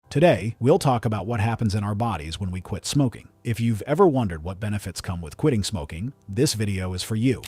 Today, we'll talk about what happens in our bodies when we quit smoking. If you've ever wondered what benefits come with quitting smoking, this video is for you.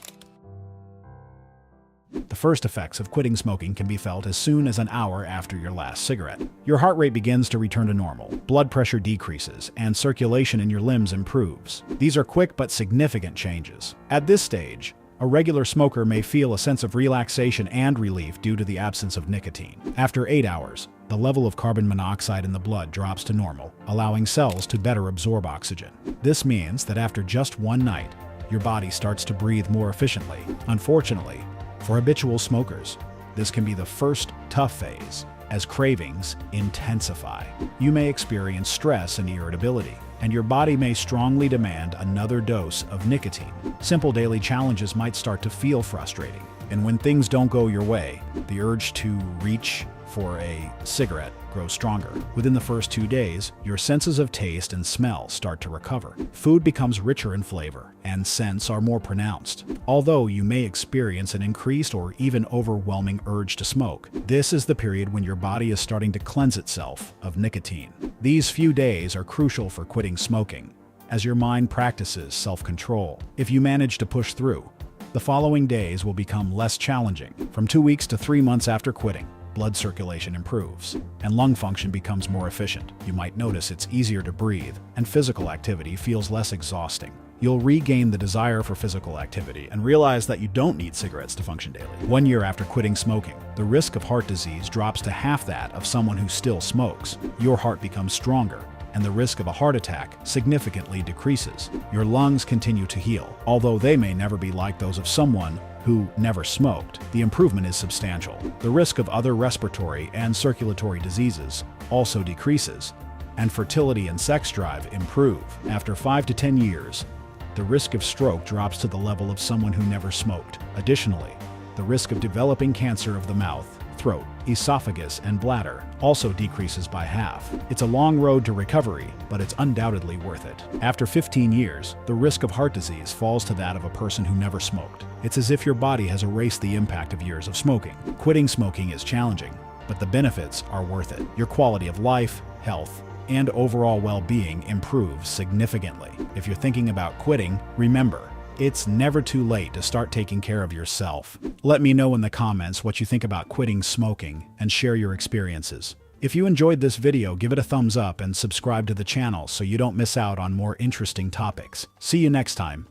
The first effects of quitting smoking can be felt as soon as an hour after your last cigarette. Your heart rate begins to return to normal, blood pressure decreases, and circulation in your limbs improves. These are quick but significant changes. At this stage, a regular smoker may feel a sense of relaxation and relief due to the absence of nicotine. After 8 hours, the level of carbon monoxide in the blood drops to normal, allowing cells to better absorb oxygen. This means that after just one night, your body starts to breathe more efficiently. Unfortunately, for habitual smokers, this can be the first tough phase, as cravings intensify. You may experience stress and irritability, and your body may strongly demand another dose of nicotine. Simple daily challenges might start to feel frustrating, and when things don't go your way, the urge to reach for a cigarette grows stronger. Within the first 2 days, your senses of taste and smell start to recover. Food becomes richer in flavor, and scents are more pronounced. Although you may experience an increased or even overwhelming urge to smoke, this is the period when your body is starting to cleanse itself of nicotine. These few days are crucial for quitting smoking, as your mind practices self-control. If you manage to push through, the following days will become less challenging. From 2 weeks to 3 months after quitting, blood circulation improves, and lung function becomes more efficient. You might notice it's easier to breathe, and physical activity feels less exhausting. You'll regain the desire for physical activity and realize that you don't need cigarettes to function daily. 1 year after quitting smoking, the risk of heart disease drops to half that of someone who still smokes. Your heart becomes stronger, and the risk of a heart attack significantly decreases. Your lungs continue to heal, although they may never be like those of someone who never smoked. The improvement is substantial. The risk of other respiratory and circulatory diseases also decreases, and fertility and sex drive improve. After 5 to 10 years, the risk of stroke drops to the level of someone who never smoked. Additionally, the risk of developing cancer of the mouth, throat, esophagus, and bladder also decreases by half. It's a long road to recovery, but it's undoubtedly worth it. After 15 years, the risk of heart disease falls to that of a person who never smoked. It's as if your body has erased the impact of years of smoking. Quitting smoking is challenging, but the benefits are worth it. Your quality of life, health, and overall well-being improves significantly. If you're thinking about quitting, remember, it's never too late to start taking care of yourself. Let me know in the comments what you think about quitting smoking and share your experiences. If you enjoyed this video, give it a thumbs up and subscribe to the channel so you don't miss out on more interesting topics. See you next time.